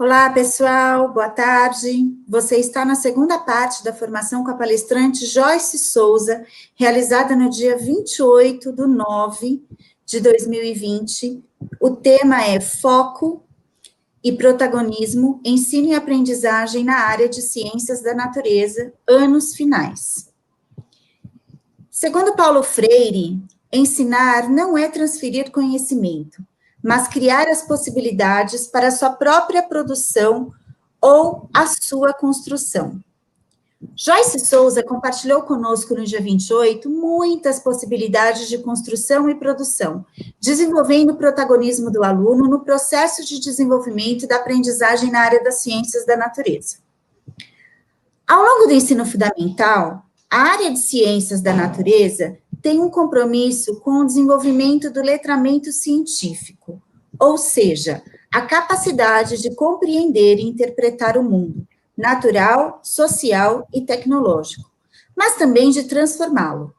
Olá, pessoal, boa tarde. Você está na segunda parte da formação com a palestrante Joyce Souza, realizada no dia 28/9/2020. O tema é Foco e Protagonismo, Ensino e Aprendizagem na área de Ciências da Natureza, anos finais. Segundo Paulo Freire, ensinar não é transferir conhecimento, mas criar as possibilidades para a sua própria produção ou a sua construção. Joyce Souza compartilhou conosco no dia 28 muitas possibilidades de construção e produção, desenvolvendo o protagonismo do aluno no processo de desenvolvimento da aprendizagem na área das ciências da natureza. Ao longo do ensino fundamental, a área de ciências da natureza tem um compromisso com o desenvolvimento do letramento científico, ou seja, a capacidade de compreender e interpretar o mundo natural, social e tecnológico, mas também de transformá-lo.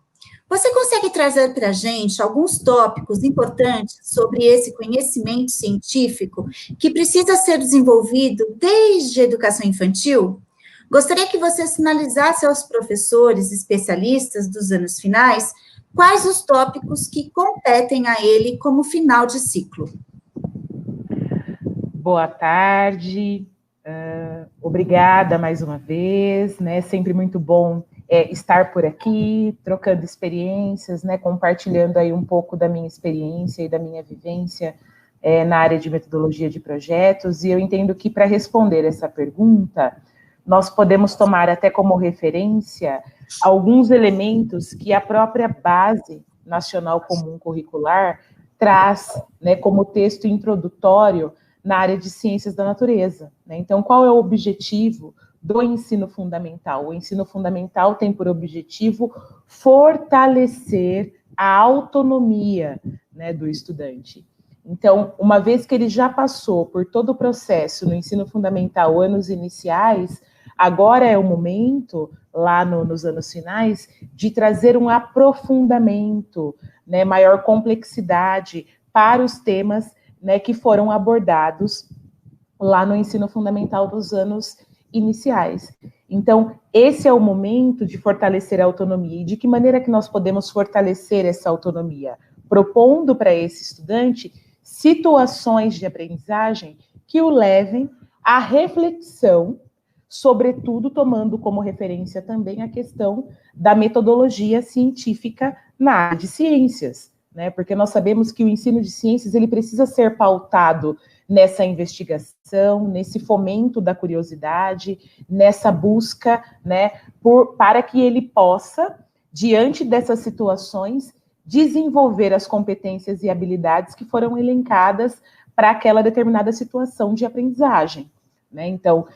Você consegue trazer para a gente alguns tópicos importantes sobre esse conhecimento científico que precisa ser desenvolvido desde a educação infantil? Gostaria que você sinalizasse aos professores especialistas dos anos finais quais os tópicos que competem a ele como final de ciclo. Boa tarde, obrigada mais uma vez, né? Sempre muito bom estar por aqui, trocando experiências, né? Compartilhando aí um pouco da minha experiência e da minha vivência na área de metodologia de projetos, e eu entendo que para responder essa pergunta, nós podemos tomar até como referência alguns elementos que a própria Base Nacional Comum Curricular traz, né, como texto introdutório na área de ciências da natureza, né? Então, qual é o objetivo do ensino fundamental? O ensino fundamental tem por objetivo fortalecer a autonomia, né, do estudante. Então, uma vez que ele já passou por todo o processo no ensino fundamental, anos iniciais, agora é o momento, lá nos anos finais, de trazer um aprofundamento, né, maior complexidade para os temas, né, que foram abordados lá no ensino fundamental dos anos iniciais. Então, esse é o momento de fortalecer a autonomia. E de que maneira que nós podemos fortalecer essa autonomia? Propondo para esse estudante situações de aprendizagem que o levem à reflexão, sobretudo tomando como referência também a questão da metodologia científica na área de ciências, né? Porque nós sabemos que o ensino de ciências ele precisa ser pautado nessa investigação, nesse fomento da curiosidade, nessa busca, né, para que ele possa, diante dessas situações, desenvolver as competências e habilidades que foram elencadas para aquela determinada situação de aprendizagem, né? Então,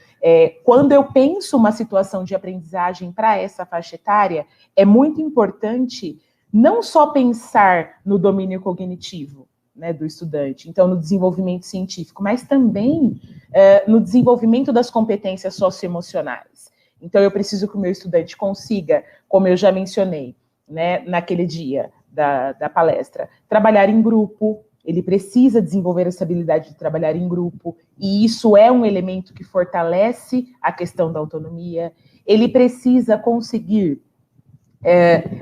quando eu penso uma situação de aprendizagem para essa faixa etária, é muito importante não só pensar no domínio cognitivo, né, do estudante, então no desenvolvimento científico, mas também no desenvolvimento das competências socioemocionais. Então, eu preciso que o meu estudante consiga, como eu já mencionei, né, naquele dia da palestra, trabalhar em grupo. Ele precisa desenvolver essa habilidade de trabalhar em grupo, e isso é um elemento que fortalece a questão da autonomia. Ele precisa conseguir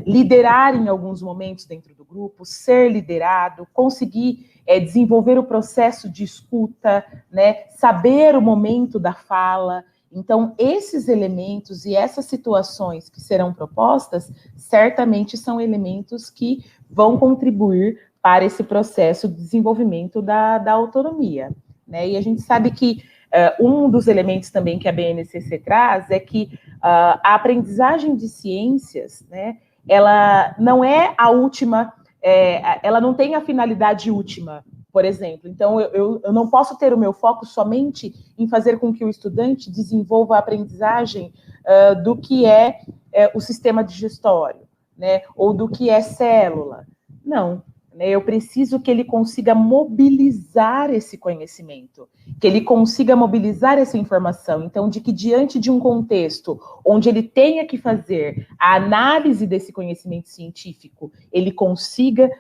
liderar em alguns momentos dentro do grupo, ser liderado, conseguir desenvolver o processo de escuta, né, saber o momento da fala. Então, esses elementos e essas situações que serão propostas, certamente são elementos que vão contribuir para esse processo de desenvolvimento da autonomia, né? E a gente sabe que um dos elementos também que a BNCC traz é que a aprendizagem de ciências, né, ela não é a última, ela não tem a finalidade última, por exemplo. Então, eu não posso ter o meu foco somente em fazer com que o estudante desenvolva a aprendizagem do que é o sistema digestório, né, ou do que é célula. Não. Eu preciso que ele consiga mobilizar esse conhecimento, que ele consiga mobilizar essa informação. Então, de que diante de um contexto onde ele tenha que fazer a análise desse conhecimento científico, ele consiga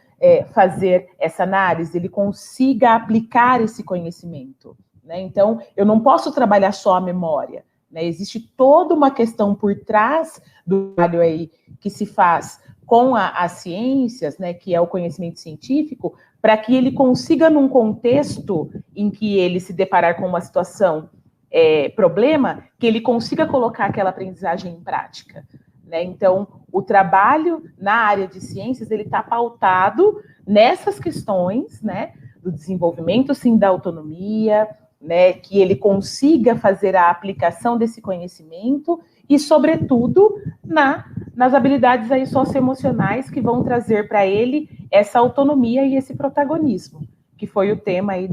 fazer essa análise, ele consiga aplicar esse conhecimento, né? Então, eu não posso trabalhar só a memória, né? Existe toda uma questão por trás do trabalho aí que se faz com as ciências, né, que é o conhecimento científico, para que ele consiga, num contexto em que ele se deparar com uma situação, problema, que ele consiga colocar aquela aprendizagem em prática, né? Então, o trabalho na área de ciências, ele está pautado nessas questões, né, do desenvolvimento, sim, da autonomia, né, que ele consiga fazer a aplicação desse conhecimento e, sobretudo, nas habilidades aí socioemocionais que vão trazer para ele essa autonomia e esse protagonismo, que foi o tema aí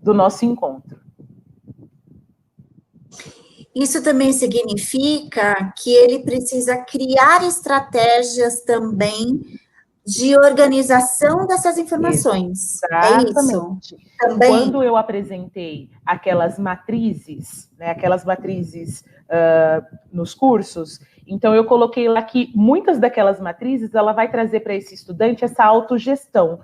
do nosso encontro. Isso também significa que ele precisa criar estratégias também de organização dessas informações. Exatamente. É isso? Também. Quando eu apresentei aquelas matrizes, né, nos cursos, então eu coloquei lá que muitas daquelas matrizes, ela vai trazer para esse estudante essa autogestão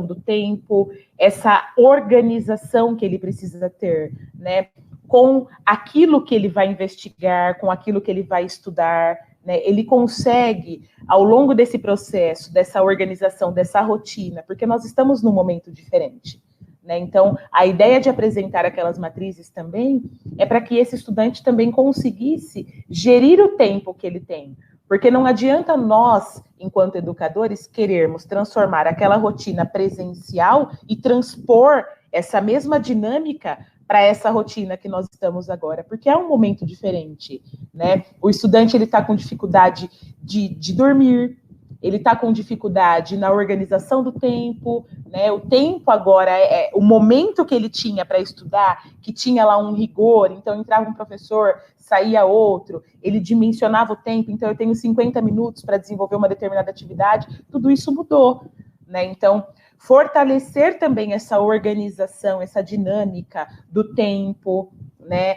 do tempo, essa organização que ele precisa ter, né, com aquilo que ele vai investigar, com aquilo que ele vai estudar, né? Ele consegue, ao longo desse processo, dessa organização, dessa rotina, porque nós estamos num momento diferente, né? Então, a ideia de apresentar aquelas matrizes também é para que esse estudante também conseguisse gerir o tempo que ele tem, porque não adianta nós, enquanto educadores, querermos transformar aquela rotina presencial e transpor essa mesma dinâmica para essa rotina que nós estamos agora, porque é um momento diferente, né? O estudante, ele está com dificuldade de dormir, ele está com dificuldade na organização do tempo, né? O tempo agora, o momento que ele tinha para estudar, que tinha lá um rigor, então entrava um professor, saía outro, ele dimensionava o tempo, então eu tenho 50 minutos para desenvolver uma determinada atividade, tudo isso mudou, né? Então, fortalecer também essa organização, essa dinâmica do tempo, né?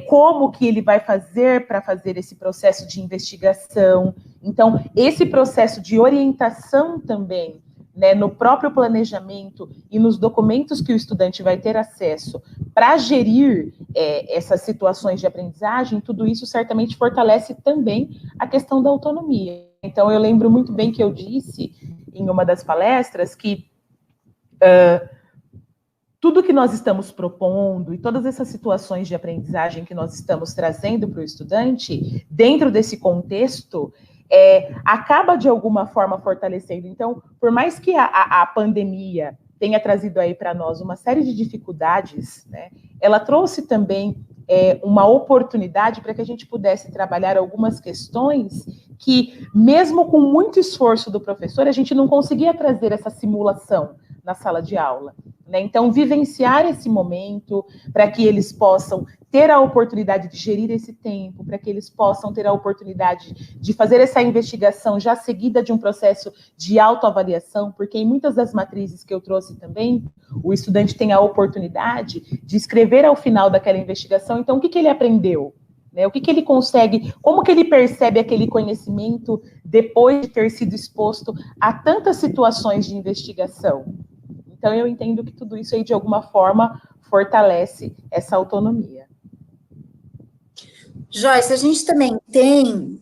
Como que ele vai fazer para fazer esse processo de investigação. Então, esse processo de orientação também, né, no próprio planejamento e nos documentos que o estudante vai ter acesso para gerir essas situações de aprendizagem, tudo isso certamente fortalece também a questão da autonomia. Então, eu lembro muito bem que eu disse em uma das palestras que tudo que nós estamos propondo e todas essas situações de aprendizagem que nós estamos trazendo para o estudante, dentro desse contexto, acaba de alguma forma fortalecendo. Então, por mais que a pandemia tenha trazido aí para nós uma série de dificuldades, né, ela trouxe também uma oportunidade para que a gente pudesse trabalhar algumas questões que, mesmo com muito esforço do professor, a gente não conseguia trazer essa simulação na sala de aula, né? Então, vivenciar esse momento para que eles possam ter a oportunidade de gerir esse tempo, para que eles possam ter a oportunidade de fazer essa investigação já seguida de um processo de autoavaliação, porque em muitas das matrizes que eu trouxe também, o estudante tem a oportunidade de escrever ao final daquela investigação, então, o que ele aprendeu? Né? O que ele consegue, como que ele percebe aquele conhecimento depois de ter sido exposto a tantas situações de investigação? Então, eu entendo que tudo isso aí, de alguma forma, fortalece essa autonomia. Joyce, a gente também tem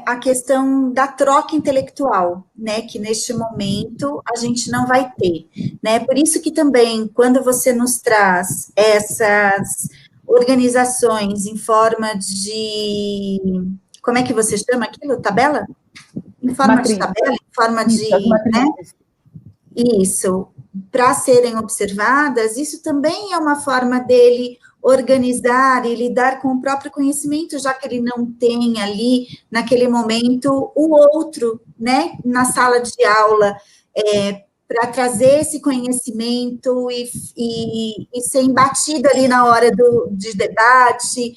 a questão da troca intelectual, né, que neste momento a gente não vai ter, né, por isso que também, quando você nos traz essas organizações em forma de, como é que você chama aquilo, tabela? Em forma de tabela, em forma de, né, isso, para serem observadas, isso também é uma forma dele organizar e lidar com o próprio conhecimento, já que ele não tem ali, naquele momento, o outro, né, na sala de aula, para trazer esse conhecimento e ser embatido ali na hora de debate,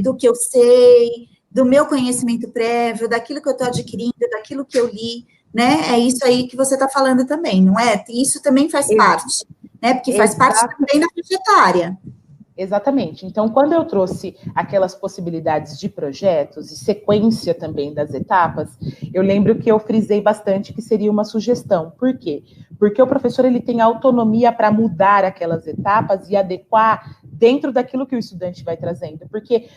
do que eu sei, do meu conhecimento prévio, daquilo que eu estou adquirindo, daquilo que eu li, né? É isso aí que você está falando também, não é? Isso também faz parte, né? Porque faz parte também da faixa etária. Exatamente. Então, quando eu trouxe aquelas possibilidades de projetos e sequência também das etapas, eu lembro que eu frisei bastante que seria uma sugestão. Por quê? Porque o professor ele tem autonomia para mudar aquelas etapas e adequar dentro daquilo que o estudante vai trazendo. Porque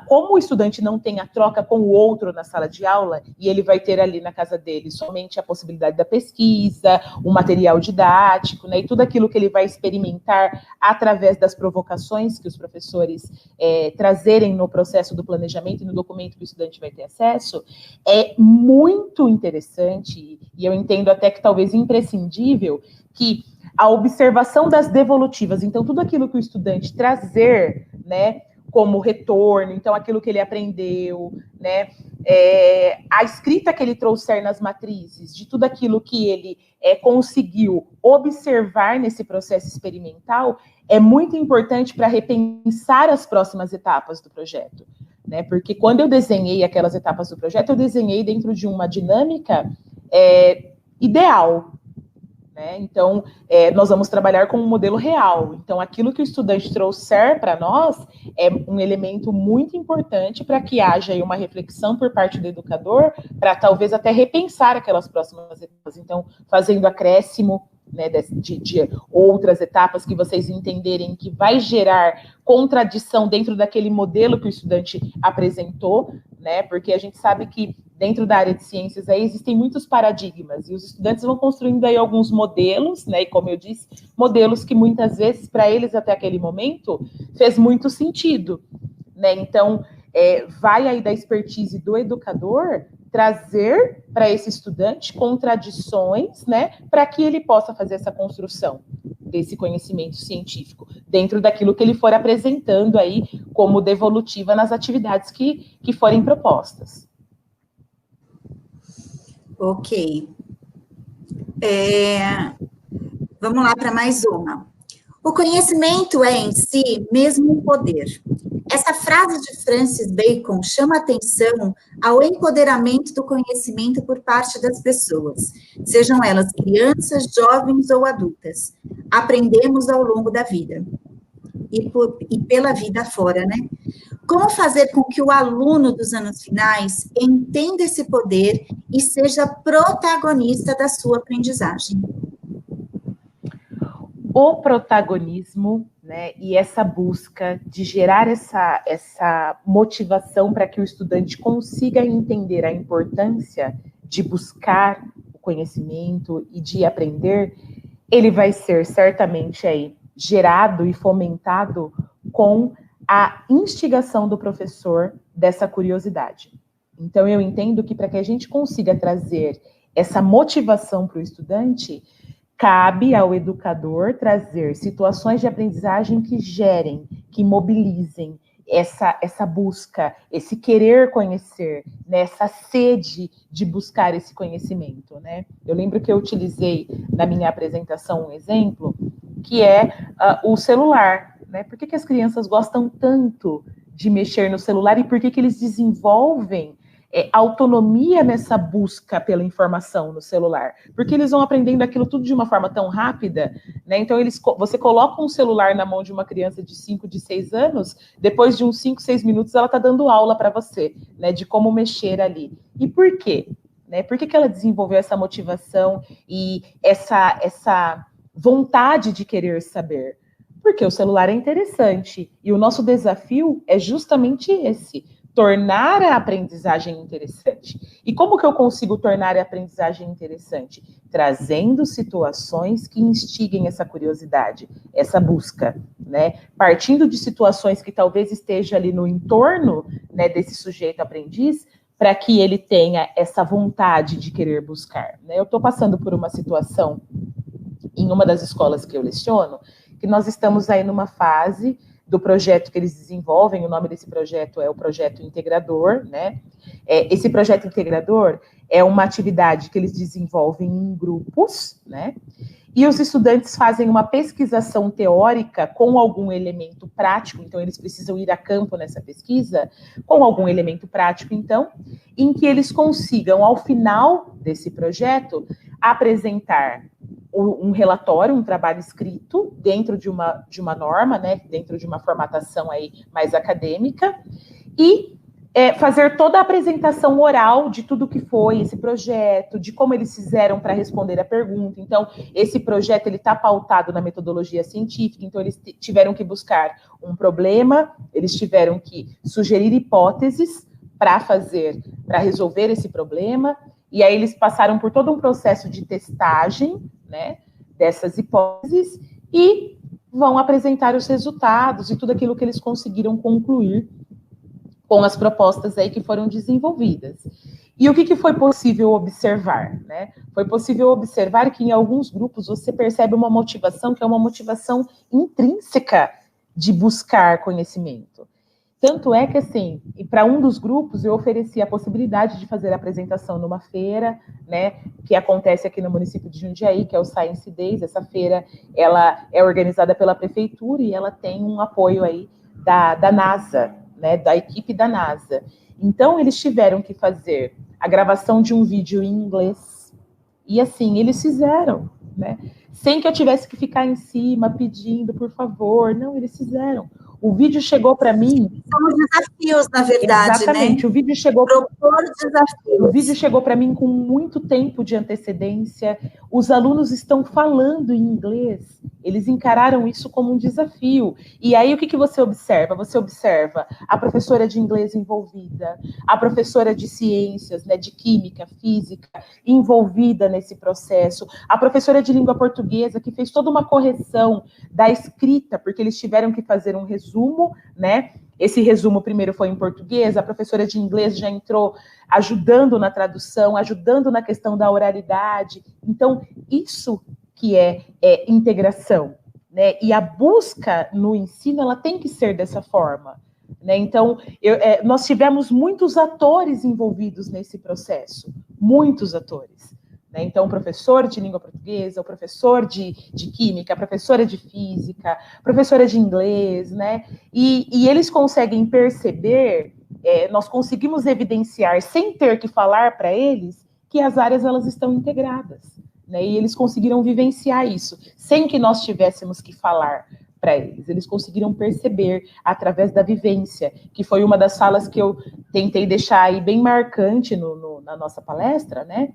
como o estudante não tem a troca com o outro na sala de aula, e ele vai ter ali na casa dele somente a possibilidade da pesquisa, o material didático, né, e tudo aquilo que ele vai experimentar através das provocações que os professores trazerem no processo do planejamento e no documento que o estudante vai ter acesso, é muito interessante, e eu entendo até que talvez imprescindível, que a observação das devolutivas, então tudo aquilo que o estudante trazer, né, como retorno, então aquilo que ele aprendeu, né, a escrita que ele trouxer nas matrizes, de tudo aquilo que ele conseguiu observar nesse processo experimental, é muito importante para repensar as próximas etapas do projeto, né, porque quando eu desenhei aquelas etapas do projeto, eu desenhei dentro de uma dinâmica ideal, né? Então, nós vamos trabalhar com um modelo real. Então, aquilo que o estudante trouxer para nós é um elemento muito importante para que haja aí uma reflexão por parte do educador, para talvez até repensar aquelas próximas etapas. Então, fazendo acréscimo, né, de outras etapas que vocês entenderem que vai gerar contradição dentro daquele modelo que o estudante apresentou, né? Porque a gente sabe que dentro da área de ciências aí existem muitos paradigmas, e os estudantes vão construindo aí alguns modelos, né, e como eu disse, modelos que muitas vezes, para eles até aquele momento, fez muito sentido, né, então, vai aí da expertise do educador trazer para esse estudante contradições, né, para que ele possa fazer essa construção desse conhecimento científico, dentro daquilo que ele for apresentando aí como devolutiva nas atividades que forem propostas. Ok. Vamos lá para mais uma. O conhecimento é, em si, mesmo um poder. Essa frase de Francis Bacon chama atenção ao empoderamento do conhecimento por parte das pessoas, sejam elas crianças, jovens ou adultas. Aprendemos ao longo da vida. E pela vida fora, né? Como fazer com que o aluno dos anos finais entenda esse poder e seja protagonista da sua aprendizagem? O protagonismo, né, e essa busca de gerar essa motivação para que o estudante consiga entender a importância de buscar o conhecimento e de aprender, ele vai ser certamente aí gerado e fomentado com a instigação do professor dessa curiosidade. Então, eu entendo que para que a gente consiga trazer essa motivação para o estudante, cabe ao educador trazer situações de aprendizagem que gerem, que mobilizem essa busca, esse querer conhecer, né, essa sede de buscar esse conhecimento, né? Eu lembro que eu utilizei na minha apresentação um exemplo, que é o celular, né? Por que as crianças gostam tanto de mexer no celular e por que eles desenvolvem autonomia nessa busca pela informação no celular? Porque eles vão aprendendo aquilo tudo de uma forma tão rápida, né? Então, você coloca um celular na mão de uma criança de 5, de 6 anos, depois de uns 5, 6 minutos, ela está dando aula para você, né, de como mexer ali. E por quê? Né? Por que ela desenvolveu essa motivação e essa vontade de querer saber? Porque o celular é interessante, e o nosso desafio é justamente esse: tornar a aprendizagem interessante. E como que eu consigo tornar a aprendizagem interessante? Trazendo situações que instiguem essa curiosidade, essa busca, né? Partindo de situações que talvez esteja ali no entorno, né, desse sujeito aprendiz, para que ele tenha essa vontade de querer buscar, né? Eu estou passando por uma situação em uma das escolas que eu leciono, que nós estamos aí numa fase do projeto que eles desenvolvem. O nome desse projeto é o Projeto Integrador, né? Esse Projeto Integrador é uma atividade que eles desenvolvem em grupos, né? E os estudantes fazem uma pesquisação teórica com algum elemento prático, então eles precisam ir a campo nessa pesquisa, com algum elemento prático, então, em que eles consigam, ao final desse projeto, apresentar um relatório, um trabalho escrito dentro de uma norma, né, dentro de uma formatação aí mais acadêmica, e fazer toda a apresentação oral de tudo que foi esse projeto, de como eles fizeram para responder a pergunta. Então, esse projeto está pautado na metodologia científica, então eles tiveram que buscar um problema, eles tiveram que sugerir hipóteses para resolver esse problema, e aí eles passaram por todo um processo de testagem, né, dessas hipóteses, e vão apresentar os resultados e tudo aquilo que eles conseguiram concluir com as propostas aí que foram desenvolvidas. E o que foi possível observar, né? Foi possível observar que em alguns grupos você percebe uma motivação que é uma motivação intrínseca de buscar conhecimento. Tanto é que, assim, para um dos grupos eu ofereci a possibilidade de fazer a apresentação numa feira, né, que acontece aqui no município de Jundiaí, que é o Science Days. Essa feira, ela é organizada pela prefeitura e ela tem um apoio aí da NASA, né, da equipe da NASA. Então, eles tiveram que fazer a gravação de um vídeo em inglês, e assim, eles fizeram, né, sem que eu tivesse que ficar em cima pedindo, por favor. Não, eles fizeram. O vídeo chegou para mim... São os desafios, na verdade, exatamente, né? O vídeo chegou... Propor desafios. O vídeo chegou para mim com muito tempo de antecedência. Os alunos estão falando em inglês. Eles encararam isso como um desafio. E aí, o que você observa? Você observa a professora de inglês envolvida, a professora de ciências, né, de química, física, envolvida nesse processo, a professora de língua portuguesa, que fez toda uma correção da escrita, porque eles tiveram que fazer um resumo, né? Esse resumo primeiro foi em português, a professora de inglês já entrou ajudando na tradução, ajudando na questão da oralidade. Então, isso que é integração, né? E a busca no ensino, ela tem que ser dessa forma, né? Então, nós tivemos muitos atores envolvidos nesse processo, muitos atores, né? Então, o professor de língua portuguesa, o professor de química, a professora de física, professora de inglês, né? E eles conseguem perceber, nós conseguimos evidenciar, sem ter que falar para eles, que as áreas elas estão integradas, né? E eles conseguiram vivenciar isso, sem que nós tivéssemos que falar para eles. Eles conseguiram perceber através da vivência, que foi uma das falas que eu tentei deixar aí bem marcante na nossa palestra, né?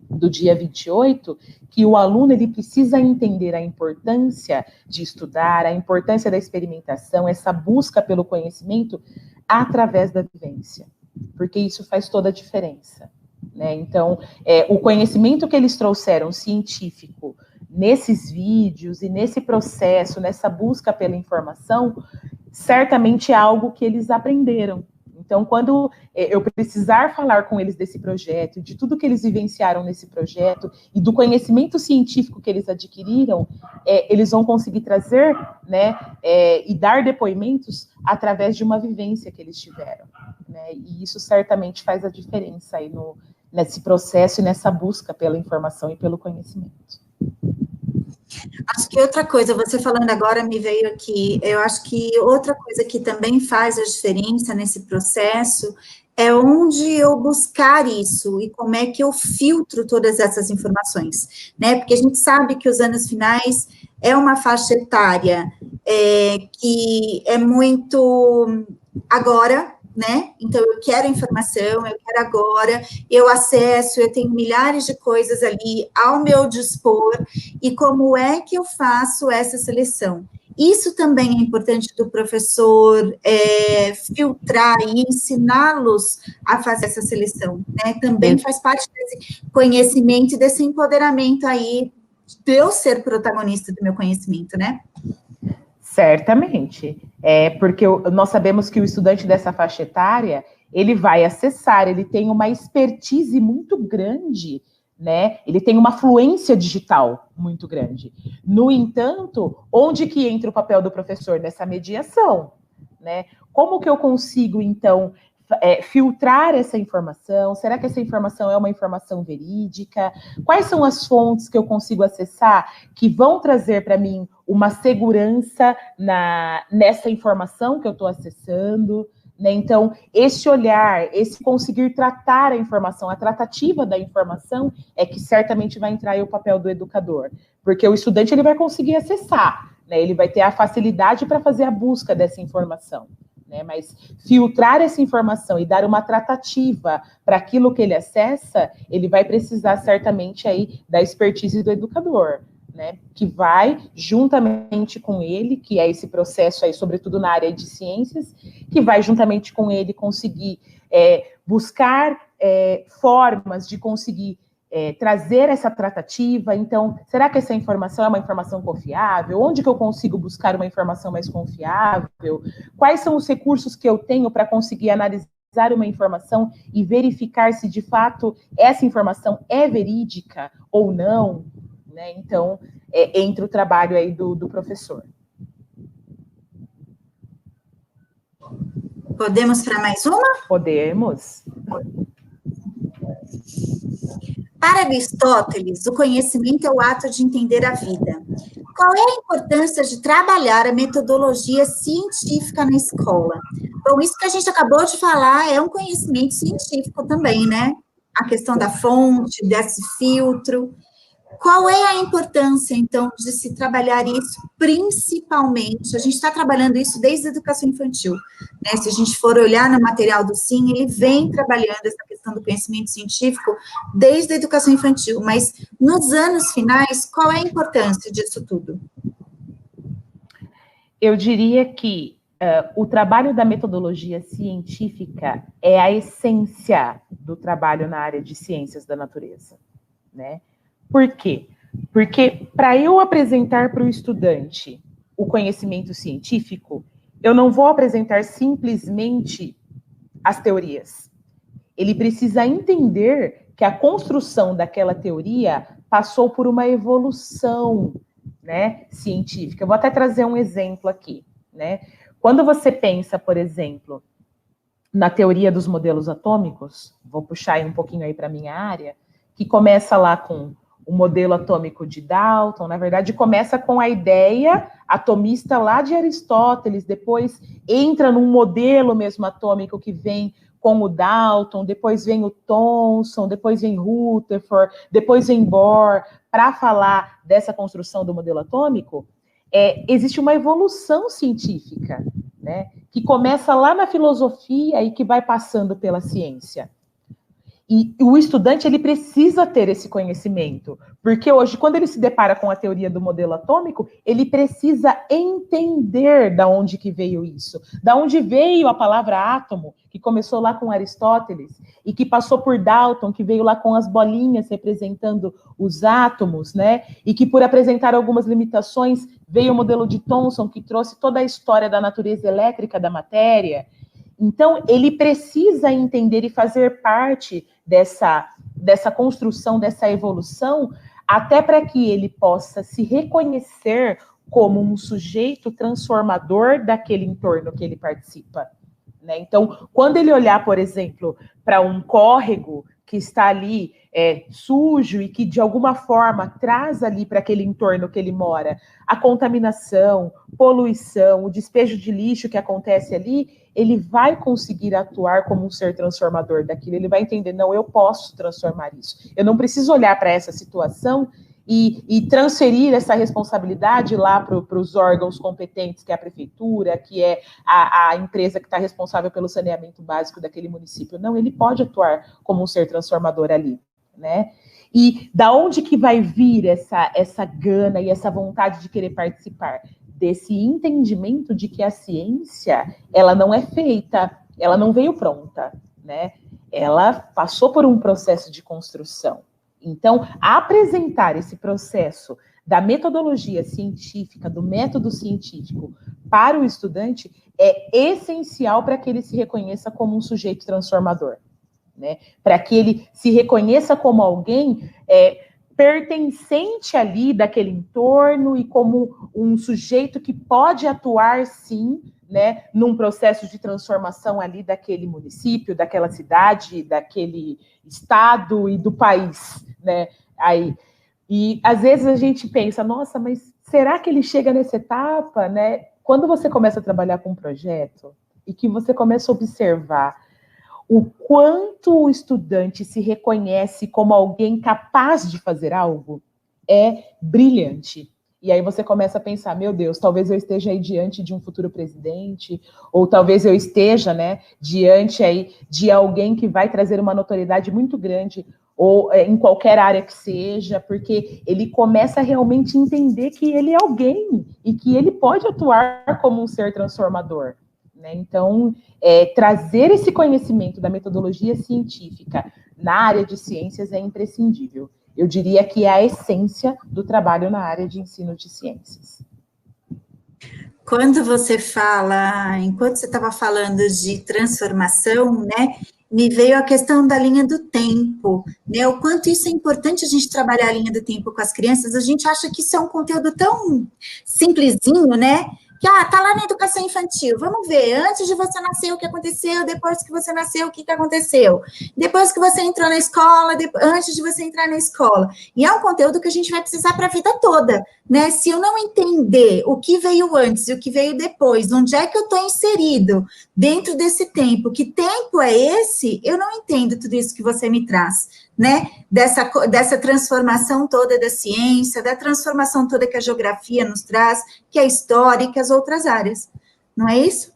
Do dia 28, que o aluno ele precisa entender a importância de estudar, a importância da experimentação, essa busca pelo conhecimento através da vivência, porque isso faz toda a diferença, né? Então, o conhecimento que eles trouxeram científico nesses vídeos e nesse processo, nessa busca pela informação, certamente é algo que eles aprenderam. Então, quando eu precisar falar com eles desse projeto, de tudo que eles vivenciaram nesse projeto e do conhecimento científico que eles adquiriram, eles vão conseguir trazer, né, e dar depoimentos através de uma vivência que eles tiveram, né? E isso certamente faz a diferença aí nesse processo e nessa busca pela informação e pelo conhecimento. Acho que outra coisa, você falando agora me veio aqui, eu acho que outra coisa que também faz a diferença nesse processo é onde eu buscar isso e como é que eu filtro todas essas informações, né? Porque a gente sabe que os anos finais é uma faixa etária que é muito agora, né? Então, eu quero informação, eu quero agora, eu acesso, eu tenho milhares de coisas ali ao meu dispor, e como é que eu faço essa seleção? Isso também é importante do professor filtrar e ensiná-los a fazer essa seleção, né? Também faz parte desse conhecimento e desse empoderamento aí, de eu ser protagonista do meu conhecimento, né? Certamente, porque nós sabemos que o estudante dessa faixa etária, ele vai acessar, ele tem uma expertise muito grande, né? Ele tem uma fluência digital muito grande. No entanto, onde que entra o papel do professor nessa mediação, né? Como que eu consigo, então, filtrar essa informação? Será que essa informação é uma informação verídica? Quais são as fontes que eu consigo acessar que vão trazer para mim uma segurança nessa informação que eu estou acessando, né? Então, esse olhar, esse conseguir tratar a informação, a tratativa da informação é que certamente vai entrar aí o papel do educador, porque o estudante ele vai conseguir acessar, né? Ele vai ter a facilidade para fazer a busca dessa informação, né? Mas filtrar essa informação e dar uma tratativa para aquilo que ele acessa, ele vai precisar certamente aí da expertise do educador, né, que vai, juntamente com ele, que é esse processo aí, sobretudo na área de ciências, que vai, juntamente com ele, conseguir buscar formas de conseguir trazer essa tratativa. Então, será que essa informação é uma informação confiável? Onde que eu consigo buscar uma informação mais confiável? Quais são os recursos que eu tenho para conseguir analisar uma informação e verificar se, de fato, essa informação é verídica ou não? Né? Então, entra o trabalho aí do professor. Podemos para mais uma? Podemos. Para Aristóteles, o conhecimento é o ato de entender a vida. Qual é a importância de trabalhar a metodologia científica na escola? Bom, isso que a gente acabou de falar é um conhecimento científico também, né? A questão da fonte, desse filtro. Qual é a importância, então, de se trabalhar isso, principalmente? A gente está trabalhando isso desde a educação infantil, né? Se a gente for olhar no material do SIM, ele vem trabalhando essa questão do conhecimento científico desde a educação infantil, mas nos anos finais, qual é a importância disso tudo? Eu diria que o trabalho da metodologia científica é a essência do trabalho na área de ciências da natureza, né? Por quê? Porque para eu apresentar para o estudante o conhecimento científico, eu não vou apresentar simplesmente as teorias. Ele precisa entender que a construção daquela teoria passou por uma evolução, né, científica. Eu vou até trazer um exemplo aqui, né? Quando você pensa, por exemplo, na teoria dos modelos atômicos, vou puxar aí um pouquinho aí para a minha área, que começa lá com o modelo atômico de Dalton, na verdade, começa com a ideia atomista lá de Aristóteles, depois entra num modelo mesmo atômico que vem com o Dalton, depois vem o Thomson, depois vem Rutherford, depois vem Bohr, para falar dessa construção do modelo atômico. Existe uma evolução científica, né, que começa lá na filosofia e que vai passando pela ciência. E o estudante, ele precisa ter esse conhecimento, porque hoje, quando ele se depara com a teoria do modelo atômico, ele precisa entender da onde que veio isso, da onde veio a palavra átomo, que começou lá com Aristóteles, e que passou por Dalton, que veio lá com as bolinhas representando os átomos, né? E que, por apresentar algumas limitações, veio o modelo de Thomson, que trouxe toda a história da natureza elétrica da matéria. Então, ele precisa entender e fazer parte dessa construção, dessa evolução, até para que ele possa se reconhecer como um sujeito transformador daquele entorno que ele participa, né? Então, quando ele olhar, por exemplo, para um córrego que está ali sujo e que, de alguma forma, traz ali para aquele entorno que ele mora a contaminação, poluição, o despejo de lixo que acontece ali, ele vai conseguir atuar como um ser transformador daquilo, ele vai entender, não, eu posso transformar isso. Eu não preciso olhar para essa situação e transferir essa responsabilidade lá para os órgãos competentes, que é a prefeitura, que é a empresa que está responsável pelo saneamento básico daquele município. Não, ele pode atuar como um ser transformador ali, né? E da onde que vai vir essa gana e essa vontade de querer participar? Desse entendimento de que a ciência, ela não é feita, ela não veio pronta, né? Ela passou por um processo de construção. Então, apresentar esse processo da metodologia científica, do método científico para o estudante é essencial para que ele se reconheça como um sujeito transformador, né? Para que ele se reconheça como alguém pertencente ali daquele entorno e como um sujeito que pode atuar, sim, né, num processo de transformação ali daquele município, daquela cidade, daquele estado e do país, né? Aí, e às vezes a gente pensa, nossa, mas será que ele chega nessa etapa, né? Quando você começa a trabalhar com um projeto, e que você começa a observar o quanto o estudante se reconhece como alguém capaz de fazer algo, é brilhante. E aí você começa a pensar, meu Deus, talvez eu esteja aí diante de um futuro presidente, ou talvez eu esteja, né, diante aí de alguém que vai trazer uma notoriedade muito grande, ou em qualquer área que seja, porque ele começa a realmente entender que ele é alguém e que ele pode atuar como um ser transformador. Né? Então, trazer esse conhecimento da metodologia científica na área de ciências é imprescindível. Eu diria que é a essência do trabalho na área de ensino de ciências. Quando você fala, enquanto você estava falando de transformação, né, me veio a questão da linha do tempo, né, o quanto isso é importante a gente trabalhar a linha do tempo com as crianças, a gente acha que isso é um conteúdo tão simplesinho, né, que, tá lá na educação infantil, vamos ver, antes de você nascer o que aconteceu, depois que você nasceu o que aconteceu, depois que você entrou na escola, antes de você entrar na escola, e é um conteúdo que a gente vai precisar para a vida toda, né, se eu não entender o que veio antes e o que veio depois, onde é que eu estou inserido dentro desse tempo, que tempo é esse, eu não entendo tudo isso que você me traz, né, dessa transformação toda da ciência, da transformação toda que a geografia nos traz, que a história e que as outras áreas, não é isso?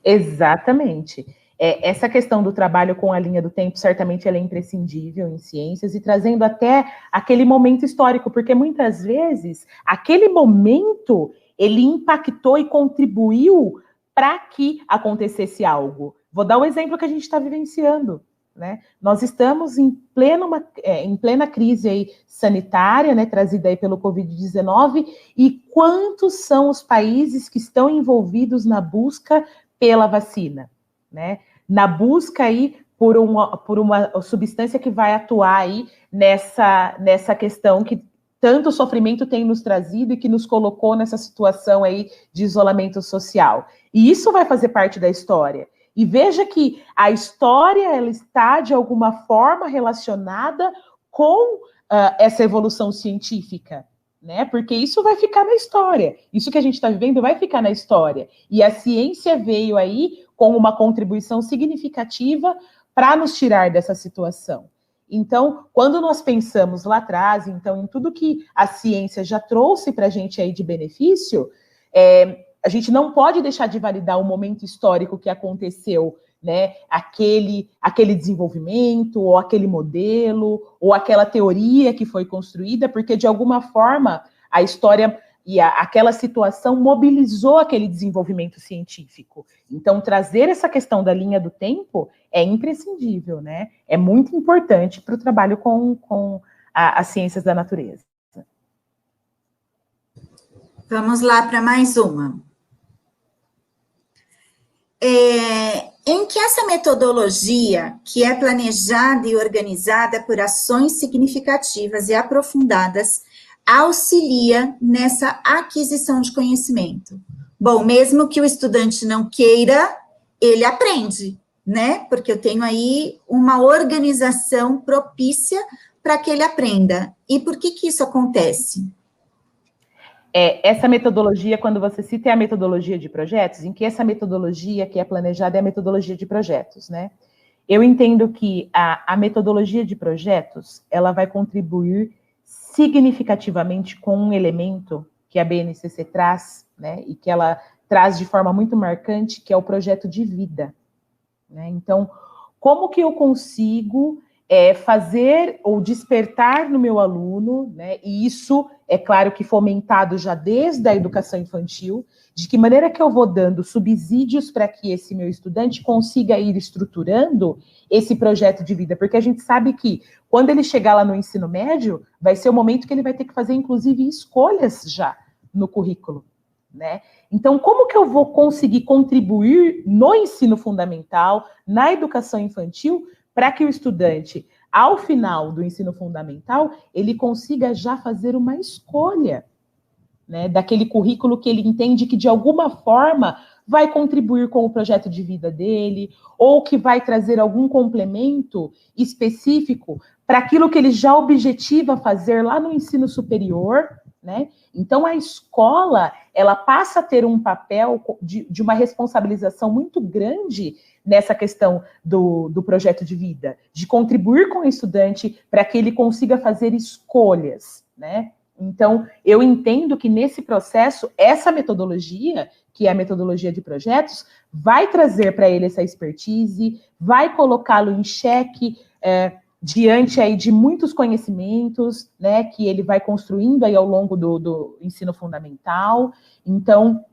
Exatamente. Essa questão do trabalho com a linha do tempo, certamente ela é imprescindível em ciências, e trazendo até aquele momento histórico, porque muitas vezes, aquele momento, ele impactou e contribuiu para que acontecesse algo. Vou dar o exemplo que a gente está vivenciando. Né? Nós estamos em plena crise aí sanitária, né, trazida aí pelo Covid-19, e quantos são os países que estão envolvidos na busca pela vacina, né? Na busca aí por uma substância que vai atuar aí nessa questão que tanto sofrimento tem nos trazido e que nos colocou nessa situação aí de isolamento social. E isso vai fazer parte da história. E veja que a história ela está, de alguma forma, relacionada com essa evolução científica, né? Porque isso vai ficar na história. Isso que a gente está vivendo vai ficar na história. E a ciência veio aí com uma contribuição significativa para nos tirar dessa situação. Então, quando nós pensamos lá atrás, então, em tudo que a ciência já trouxe para a gente aí de benefício, a gente não pode deixar de validar o momento histórico que aconteceu, né? Aquele desenvolvimento, ou aquele modelo, ou aquela teoria que foi construída, porque, de alguma forma, a história e aquela situação mobilizou aquele desenvolvimento científico. Então, trazer essa questão da linha do tempo é imprescindível, né? É muito importante para o trabalho com as ciências da natureza. Vamos lá para mais uma. Em que essa metodologia, que é planejada e organizada por ações significativas e aprofundadas, auxilia nessa aquisição de conhecimento? Bom, mesmo que o estudante não queira, ele aprende, né? Porque eu tenho aí uma organização propícia para que ele aprenda. E por que isso acontece? Essa metodologia, quando você cita, é a metodologia de projetos, em que essa metodologia que é planejada é a metodologia de projetos, né? Eu entendo que a metodologia de projetos, ela vai contribuir significativamente com um elemento que a BNCC traz, né? E que ela traz de forma muito marcante, que é o projeto de vida, né? Então, como que eu consigo fazer ou despertar no meu aluno, né? E isso é claro que fomentado já desde a educação infantil, de que maneira que eu vou dando subsídios para que esse meu estudante consiga ir estruturando esse projeto de vida, porque a gente sabe que quando ele chegar lá no ensino médio, vai ser o momento que ele vai ter que fazer, inclusive, escolhas já no currículo, né? Então, como que eu vou conseguir contribuir no ensino fundamental, na educação infantil, para que o estudante, ao final do ensino fundamental, ele consiga já fazer uma escolha, né, daquele currículo que ele entende que, de alguma forma, vai contribuir com o projeto de vida dele, ou que vai trazer algum complemento específico para aquilo que ele já objetiva fazer lá no ensino superior, né? Então, a escola, ela passa a ter um papel de uma responsabilização muito grande nessa questão do projeto de vida, de contribuir com o estudante para que ele consiga fazer escolhas, né? Então, eu entendo que nesse processo, essa metodologia, que é a metodologia de projetos, vai trazer para ele essa expertise, vai colocá-lo em xeque, diante aí de muitos conhecimentos, né, que ele vai construindo aí ao longo do ensino fundamental. Então,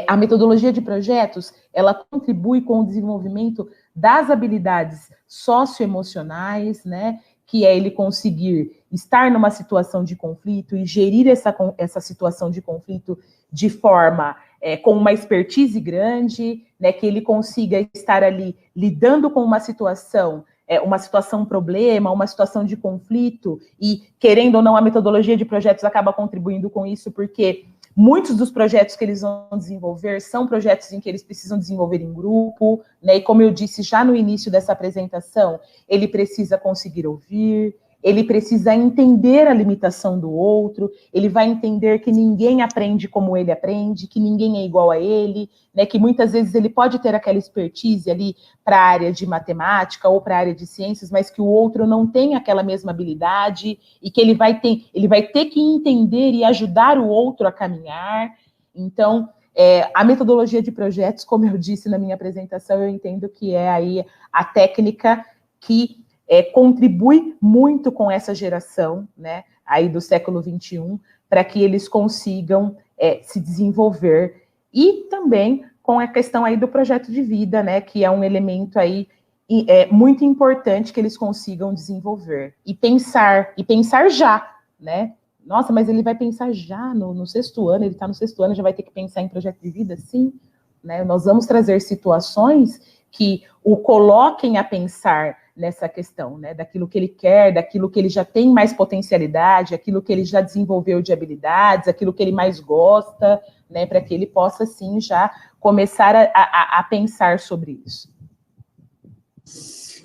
a metodologia de projetos, ela contribui com o desenvolvimento das habilidades socioemocionais, né, que é ele conseguir estar numa situação de conflito e gerir essa situação de conflito de forma com uma expertise grande, né, que ele consiga estar ali lidando com uma situação problema, uma situação de conflito, e, querendo ou não, a metodologia de projetos acaba contribuindo com isso, porque muitos dos projetos que eles vão desenvolver são projetos em que eles precisam desenvolver em grupo, né? E como eu disse já no início dessa apresentação, ele precisa conseguir ouvir, ele precisa entender a limitação do outro, ele vai entender que ninguém aprende como ele aprende, que ninguém é igual a ele, né? Que muitas vezes ele pode ter aquela expertise ali para a área de matemática ou para a área de ciências, mas que o outro não tem aquela mesma habilidade e que ele vai ter que entender e ajudar o outro a caminhar. Então, a metodologia de projetos, como eu disse na minha apresentação, eu entendo que é aí a técnica que contribui muito com essa geração, né, aí do século XXI, para que eles consigam se desenvolver, e também com a questão aí do projeto de vida, né, que é um elemento aí muito importante que eles consigam desenvolver, e pensar já, né? Nossa, mas ele vai pensar já no sexto ano, ele está no sexto ano, já vai ter que pensar em projeto de vida? Sim, né? Nós vamos trazer situações que o coloquem a pensar nessa questão, né, daquilo que ele quer, daquilo que ele já tem mais potencialidade, aquilo que ele já desenvolveu de habilidades, aquilo que ele mais gosta, né, para que ele possa, sim, já começar a pensar sobre isso.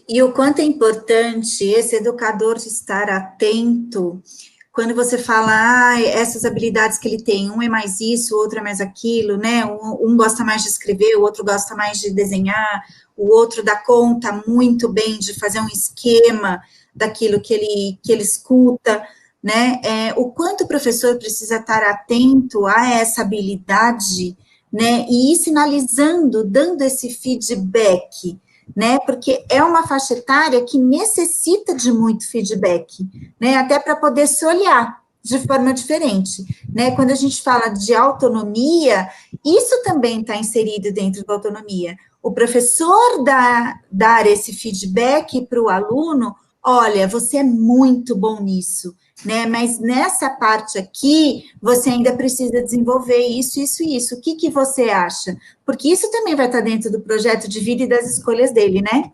E o quanto é importante esse educador estar atento quando você fala, essas habilidades que ele tem, um é mais isso, o outro é mais aquilo, né? Um gosta mais de escrever, o outro gosta mais de desenhar, o outro dá conta muito bem de fazer um esquema daquilo que ele escuta, né? O quanto o professor precisa estar atento a essa habilidade, né? E ir sinalizando, dando esse feedback, né? Porque é uma faixa etária que necessita de muito feedback, né? Até para poder se olhar de forma diferente, né? Quando a gente fala de autonomia, isso também está inserido dentro da autonomia. O professor dar esse feedback para o aluno, olha, você é muito bom nisso, né? Mas nessa parte aqui, você ainda precisa desenvolver isso, isso e isso. O que você acha? Porque isso também vai estar dentro do projeto de vida e das escolhas dele, né?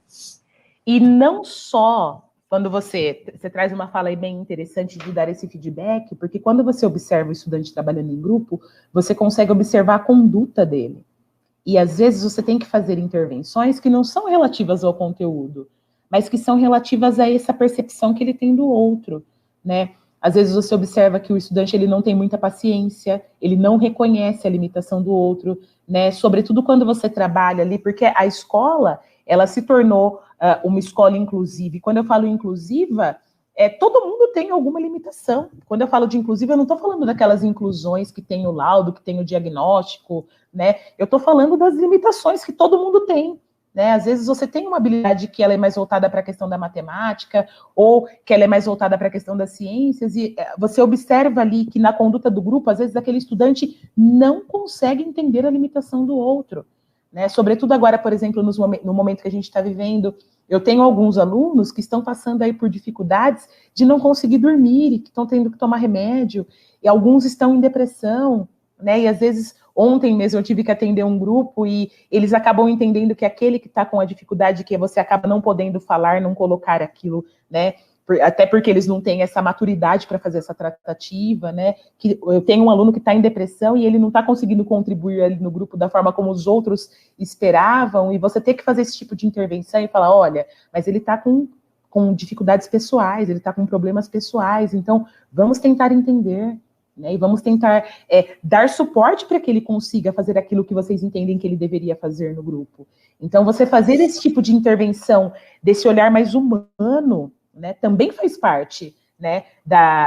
E não só quando você traz uma fala aí bem interessante de dar esse feedback, porque quando você observa o estudante trabalhando em grupo, você consegue observar a conduta dele. E às vezes você tem que fazer intervenções que não são relativas ao conteúdo, mas que são relativas a essa percepção que ele tem do outro, né? Às vezes você observa que o estudante ele não tem muita paciência, ele não reconhece a limitação do outro, né? Sobretudo quando você trabalha ali, porque a escola, ela se tornou uma escola inclusiva. E quando eu falo inclusiva, todo mundo tem alguma limitação. Quando eu falo de inclusiva, eu não estou falando daquelas inclusões que tem o laudo, que tem o diagnóstico, né? Eu estou falando das limitações que todo mundo tem, né? Às vezes você tem uma habilidade que ela é mais voltada para a questão da matemática, ou que ela é mais voltada para a questão das ciências, e você observa ali que na conduta do grupo, às vezes aquele estudante não consegue entender a limitação do outro, né? Sobretudo agora, por exemplo, no momento que a gente está vivendo, eu tenho alguns alunos que estão passando aí por dificuldades de não conseguir dormir, e que estão tendo que tomar remédio, e alguns estão em depressão, né? E às vezes, ontem mesmo eu tive que atender um grupo e eles acabam entendendo que aquele que está com a dificuldade, que você acaba não podendo falar, não colocar aquilo, né? Até porque eles não têm essa maturidade para fazer essa tratativa, né? Que eu tenho um aluno que está em depressão e ele não está conseguindo contribuir ali no grupo da forma como os outros esperavam, e você ter que fazer esse tipo de intervenção e falar, olha, mas ele está com dificuldades pessoais, ele está com problemas pessoais, então vamos tentar entender, né? E vamos tentar dar suporte para que ele consiga fazer aquilo que vocês entendem que ele deveria fazer no grupo. Então, você fazer esse tipo de intervenção, desse olhar mais humano, né, também faz parte, né,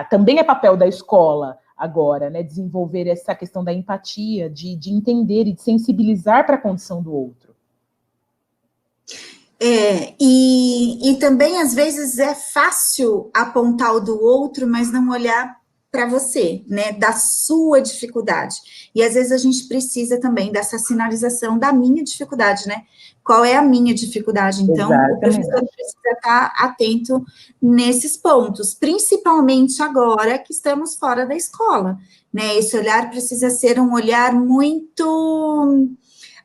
também é papel da escola agora, né, desenvolver essa questão da empatia, de entender e de sensibilizar para a condição do outro. E também, às vezes, é fácil apontar o do outro, mas não olhar para você, né, da sua dificuldade. E, às vezes, a gente precisa também dessa sinalização da minha dificuldade, né? Qual é a minha dificuldade? Então, exatamente. O professor precisa estar atento nesses pontos, principalmente agora que estamos fora da escola, né? Esse olhar precisa ser um olhar muito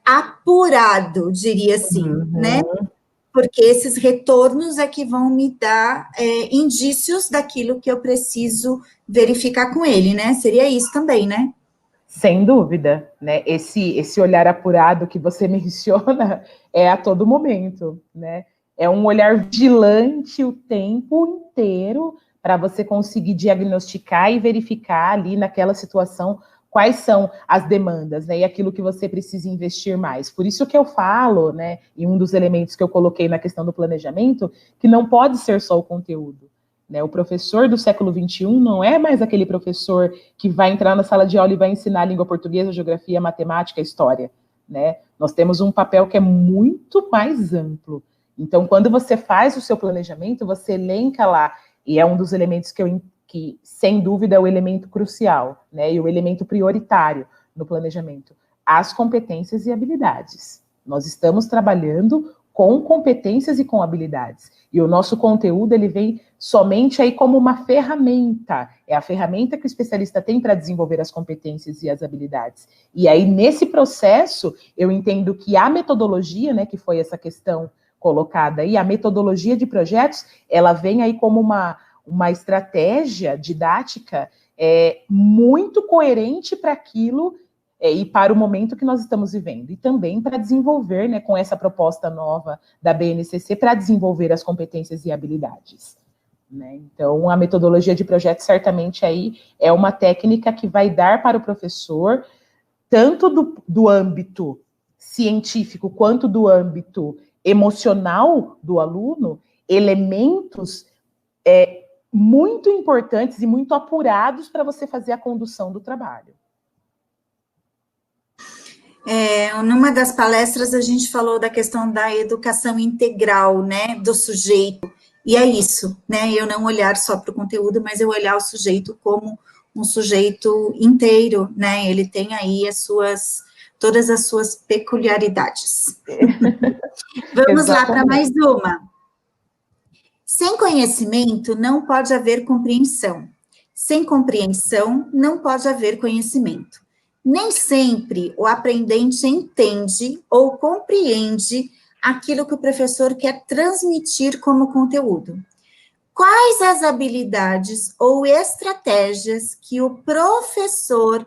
apurado, diria assim, né? Porque esses retornos é que vão me dar indícios daquilo que eu preciso verificar com ele, né? Seria isso também, né? Sem dúvida, né? Esse olhar apurado que você menciona é a todo momento, né? É um olhar vigilante o tempo inteiro para você conseguir diagnosticar e verificar ali naquela situação quais são as demandas, né, e aquilo que você precisa investir mais. Por isso que eu falo, né, e um dos elementos que eu coloquei na questão do planejamento, que não pode ser só o conteúdo. Né, o professor do século XXI não é mais aquele professor que vai entrar na sala de aula e vai ensinar língua portuguesa, geografia, matemática, história. Né? Nós temos um papel que é muito mais amplo. Então, quando você faz o seu planejamento, você elenca lá, e é um dos elementos que, sem dúvida, é o elemento crucial, né, e o elemento prioritário no planejamento, as competências e habilidades. Nós estamos trabalhando com competências e com habilidades, e o nosso conteúdo, ele vem somente aí como uma ferramenta, é a ferramenta que o especialista tem para desenvolver as competências e as habilidades. E aí, nesse processo, eu entendo que a metodologia, né, que foi essa questão colocada aí, a metodologia de projetos, ela vem aí como uma estratégia didática muito coerente para aquilo e para o momento que nós estamos vivendo. E também para desenvolver, né, com essa proposta nova da BNCC, para desenvolver as competências e habilidades. Né? Então, a metodologia de projetos certamente aí é uma técnica que vai dar para o professor, tanto do âmbito científico quanto do âmbito emocional do aluno, elementos muito importantes e muito apurados para você fazer a condução do trabalho. Numa das palestras a gente falou da questão da educação integral, né, do sujeito, e é isso, né, eu não olhar só para o conteúdo, mas eu olhar o sujeito como um sujeito inteiro, né, ele tem aí todas as suas peculiaridades. Vamos lá para mais uma. Sem conhecimento não pode haver compreensão. Sem compreensão não pode haver conhecimento. Nem sempre o aprendente entende ou compreende aquilo que o professor quer transmitir como conteúdo. Quais as habilidades ou estratégias que o professor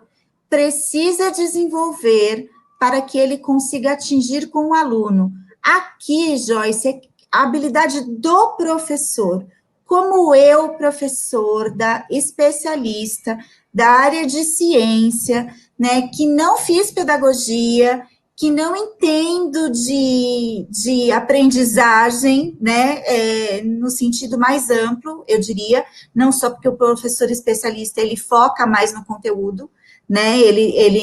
precisa desenvolver para que ele consiga atingir com o aluno? Aqui, Joyce, a habilidade do professor, como eu, professor, especialista da área de ciência, né, que não fiz pedagogia, que não entendo de aprendizagem, né, no sentido mais amplo, eu diria, não só porque o professor especialista, ele foca mais no conteúdo, né,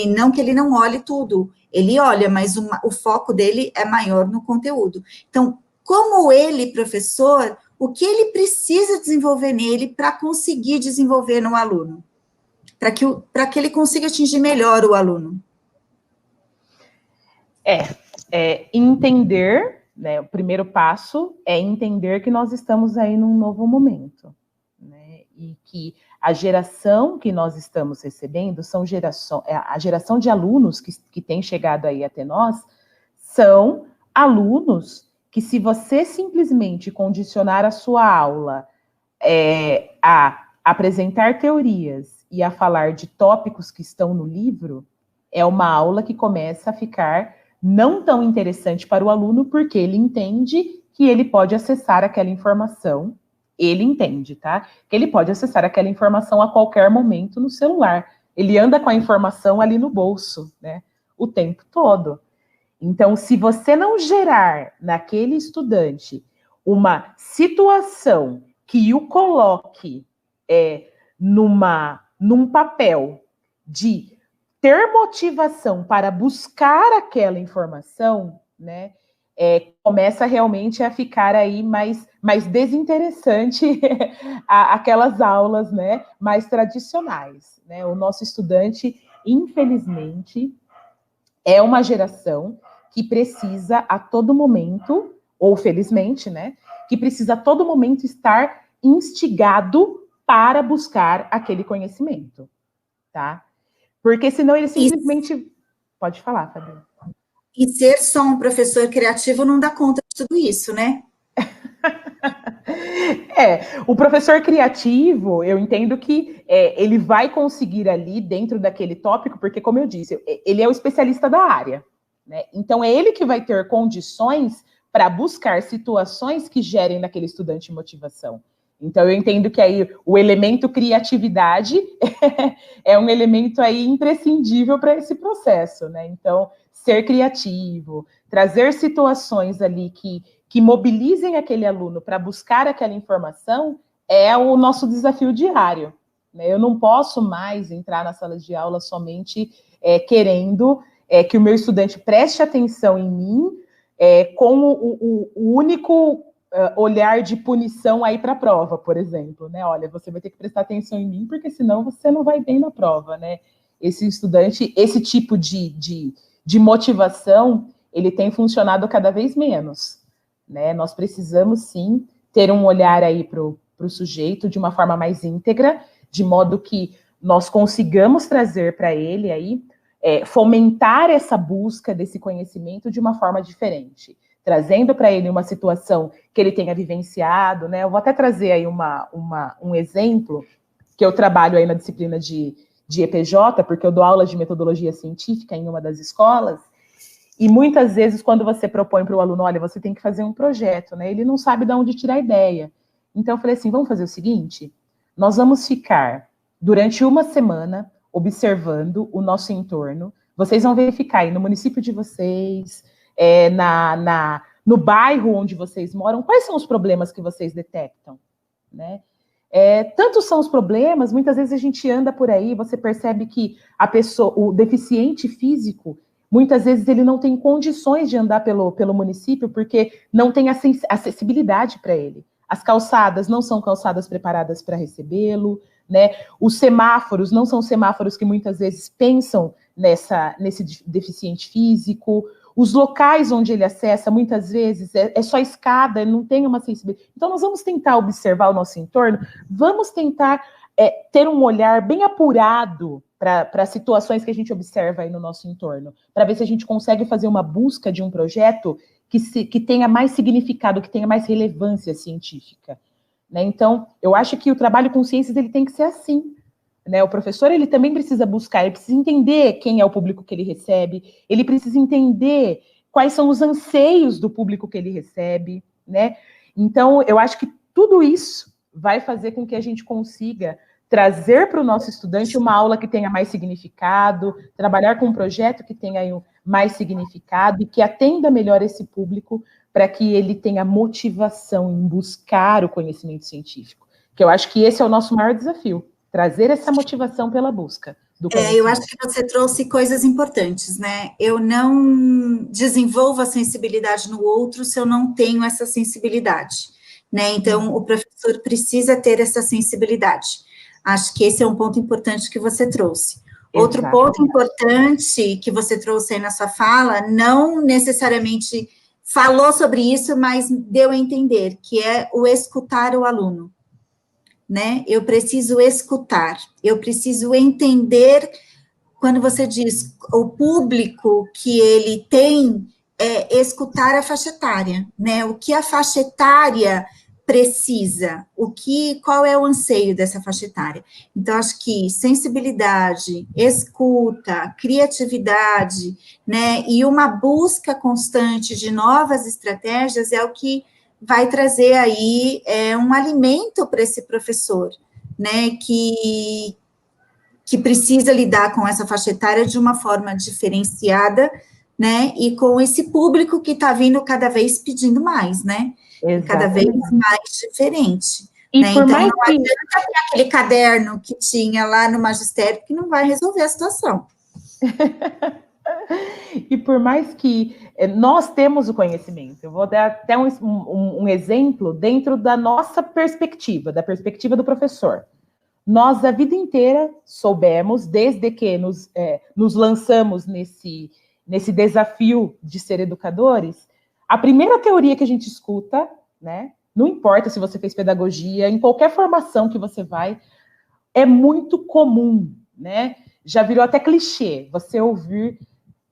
não que ele não olhe tudo, ele olha, mas o foco dele é maior no conteúdo. Então, como ele, professor, o que ele precisa desenvolver nele para conseguir desenvolver no aluno? Para que ele consiga atingir melhor o aluno. Entender, né, o primeiro passo é entender que nós estamos aí num novo momento, né, e que a geração que nós estamos recebendo a geração de alunos que tem chegado aí até nós, são alunos que, se você simplesmente condicionar a sua aula a apresentar teorias e a falar de tópicos que estão no livro, é uma aula que começa a ficar não tão interessante para o aluno, porque ele entende que ele pode acessar aquela informação ele entende, tá? Que ele pode acessar aquela informação a qualquer momento no celular. Ele anda com a informação ali no bolso, né? O tempo todo. Então, se você não gerar naquele estudante uma situação que o coloque num papel de ter motivação para buscar aquela informação, né, começa realmente a ficar aí mais desinteressante aquelas aulas, né, mais tradicionais, né? O nosso estudante, infelizmente, é uma geração que precisa a todo momento, ou felizmente, né, que precisa a todo momento estar instigado para buscar aquele conhecimento, tá? Porque senão ele simplesmente... Pode falar, Fabiana. E ser só um professor criativo não dá conta de tudo isso, né? O professor criativo, eu entendo que ele vai conseguir ali dentro daquele tópico, porque, como eu disse, ele é o especialista da área, né? Então, é ele que vai ter condições para buscar situações que gerem naquele estudante motivação. Então, eu entendo que aí o elemento criatividade é um elemento aí imprescindível para esse processo, né? Então, ser criativo, trazer situações ali que mobilizem aquele aluno para buscar aquela informação é o nosso desafio diário, né? Eu não posso mais entrar na sala de aula somente querendo que o meu estudante preste atenção em mim com o único olhar de punição aí para a prova, por exemplo, né? Olha, você vai ter que prestar atenção em mim, porque senão você não vai bem na prova, né? Esse estudante, esse tipo de motivação, ele tem funcionado cada vez menos, né? Nós precisamos, sim, ter um olhar aí para o sujeito de uma forma mais íntegra, de modo que nós consigamos trazer para ele aí, fomentar essa busca desse conhecimento de uma forma diferente, trazendo para ele uma situação que ele tenha vivenciado, né? Eu vou até trazer aí um exemplo, que eu trabalho aí na disciplina de EPJ, porque eu dou aula de metodologia científica em uma das escolas, e muitas vezes, quando você propõe para o aluno, olha, você tem que fazer um projeto, né? Ele não sabe de onde tirar a ideia. Então, eu falei assim, vamos fazer o seguinte, nós vamos ficar durante uma semana observando o nosso entorno, vocês vão verificar aí no município de vocês, no bairro onde vocês moram, quais são os problemas que vocês detectam, né? Tantos são os problemas, muitas vezes a gente anda por aí, você percebe que a pessoa, o deficiente físico, muitas vezes ele não tem condições de andar pelo município, porque não tem acessibilidade para ele. As calçadas não são calçadas preparadas para recebê-lo, né? Os semáforos não são semáforos que muitas vezes pensam nesse deficiente físico. Os locais onde ele acessa, muitas vezes, é só escada, não tem uma sensibilidade. Então, nós vamos tentar observar o nosso entorno, vamos tentar ter um olhar bem apurado para situações que a gente observa aí no nosso entorno, para ver se a gente consegue fazer uma busca de um projeto que tenha mais significado, que tenha mais relevância científica, né? Então, eu acho que o trabalho com ciências ele tem que ser assim, né? O professor ele também precisa buscar, ele precisa entender quem é o público que ele recebe, ele precisa entender quais são os anseios do público que ele recebe, né? Então, eu acho que tudo isso vai fazer com que a gente consiga trazer para o nosso estudante uma aula que tenha mais significado, trabalhar com um projeto que tenha aí mais significado e que atenda melhor esse público para que ele tenha motivação em buscar o conhecimento científico. Que eu acho que esse é o nosso maior desafio, trazer essa motivação pela busca do conhecimento. Eu acho que você trouxe coisas importantes, né? Eu não desenvolvo a sensibilidade no outro se eu não tenho essa sensibilidade, né? Então, o professor precisa ter essa sensibilidade. Acho que esse é um ponto importante que você trouxe. Outro ponto importante que você trouxe aí na sua fala, não necessariamente falou sobre isso, mas deu a entender, que é o escutar o aluno, né? Eu preciso escutar, eu preciso entender, quando você diz o público que ele tem, escutar a faixa etária, né? O que a faixa etária precisa, qual é o anseio dessa faixa etária. Então, acho que sensibilidade, escuta, criatividade, né, e uma busca constante de novas estratégias é o que vai trazer aí um alimento para esse professor, né, que precisa lidar com essa faixa etária de uma forma diferenciada, né, e com esse público que está vindo cada vez pedindo mais, né, e cada vez mais diferente. E né? por Então, mais não adianta ter aquele caderno que tinha lá no magistério que não vai resolver a situação. E por mais que nós temos o conhecimento, eu vou dar até um exemplo dentro da nossa perspectiva, da perspectiva do professor. Nós, a vida inteira, soubemos, desde que nos lançamos nesse desafio de ser educadores, a primeira teoria que a gente escuta, né, não importa se você fez pedagogia, em qualquer formação que você vai, é muito comum, né? Já virou até clichê você ouvir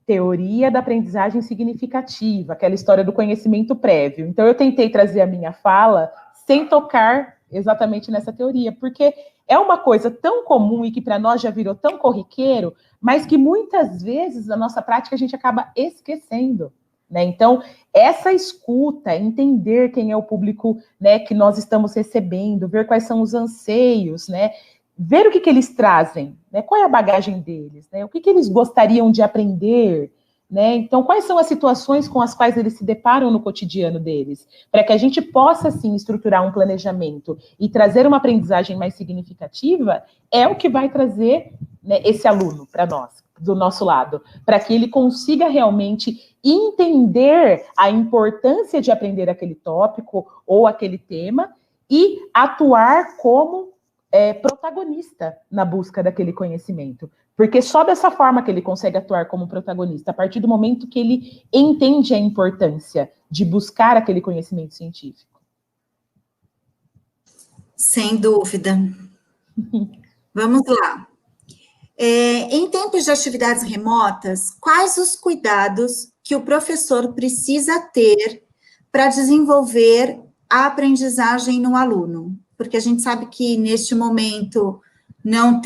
teoria da aprendizagem significativa, aquela história do conhecimento prévio. Então, eu tentei trazer a minha fala sem tocar exatamente nessa teoria, porque é uma coisa tão comum e que para nós já virou tão corriqueiro, mas que muitas vezes na nossa prática a gente acaba esquecendo, né? Então, essa escuta, entender quem é o público, né, que nós estamos recebendo, ver quais são os anseios, né, ver o que eles trazem, né, qual é a bagagem deles, né, o que eles gostariam de aprender, né? Então, quais são as situações com as quais eles se deparam no cotidiano deles, para que a gente possa, sim, estruturar um planejamento e trazer uma aprendizagem mais significativa, é o que vai trazer, né, esse aluno para nós, do nosso lado, para que ele consiga realmente entender a importância de aprender aquele tópico ou aquele tema e atuar como protagonista na busca daquele conhecimento. Porque só dessa forma que ele consegue atuar como protagonista, a partir do momento que ele entende a importância de buscar aquele conhecimento científico. Sem dúvida. Vamos lá. Em tempos de atividades remotas, quais os cuidados que o professor precisa ter para desenvolver a aprendizagem no aluno? Porque a gente sabe que neste momento não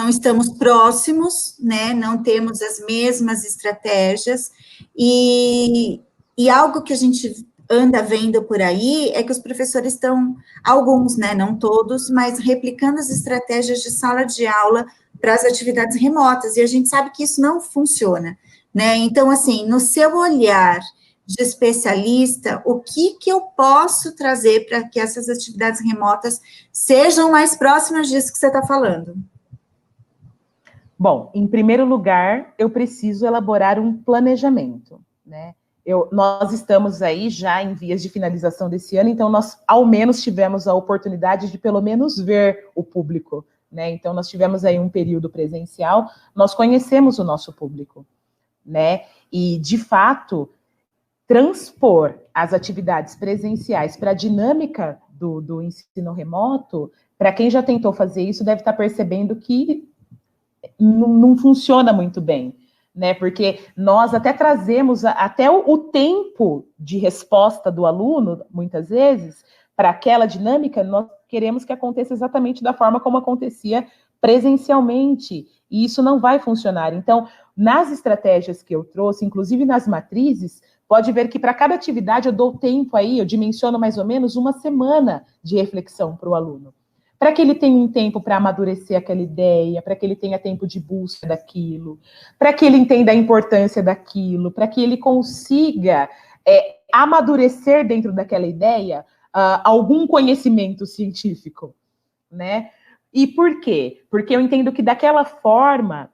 estamos próximos, né? Não temos as mesmas estratégias, e algo que a gente anda vendo por aí é que os professores estão, alguns, né, não todos, mas replicando as estratégias de sala de aula para as atividades remotas, e a gente sabe que isso não funciona, né? Então, assim, no seu olhar de especialista, o que eu posso trazer para que essas atividades remotas sejam mais próximas disso que você está falando? Bom, em primeiro lugar, eu preciso elaborar um planejamento, né? Nós estamos aí já em vias de finalização desse ano, então nós, ao menos, tivemos a oportunidade de, pelo menos, ver o público, né? Então, nós tivemos aí um período presencial, nós conhecemos o nosso público, né? E, de fato, transpor as atividades presenciais para a dinâmica do ensino remoto, para quem já tentou fazer isso, deve estar percebendo que não funciona muito bem, né? Porque nós até trazemos até o tempo de resposta do aluno, muitas vezes, para aquela dinâmica, nós queremos que aconteça exatamente da forma como acontecia presencialmente, e isso não vai funcionar. Então, nas estratégias que eu trouxe, inclusive nas matrizes, pode ver que para cada atividade eu dou tempo aí, eu dimensiono mais ou menos uma semana de reflexão para o aluno, para que ele tenha um tempo para amadurecer aquela ideia, para que ele tenha tempo de busca daquilo, para que ele entenda a importância daquilo, para que ele consiga amadurecer dentro daquela ideia algum conhecimento científico, né? E por quê? Porque eu entendo que daquela forma,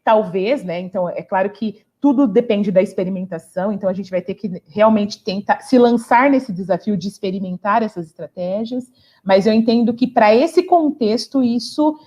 talvez, né? Então, é claro que tudo depende da experimentação, então a gente vai ter que realmente tentar se lançar nesse desafio de experimentar essas estratégias, mas eu entendo que para esse contexto isso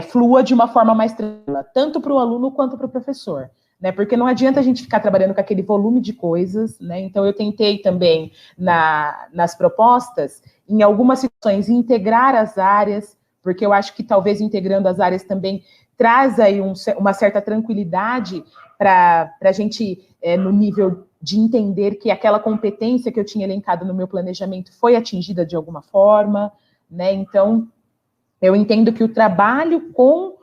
flua de uma forma mais tranquila, tanto para o aluno quanto para o professor, né? Porque não adianta a gente ficar trabalhando com aquele volume de coisas, né? Então eu tentei também nas propostas, em algumas situações, integrar as áreas, porque eu acho que talvez integrando as áreas também traz aí uma certa tranquilidade para a gente, no nível de entender que aquela competência que eu tinha elencado no meu planejamento foi atingida de alguma forma, né? Então, eu entendo que o trabalho com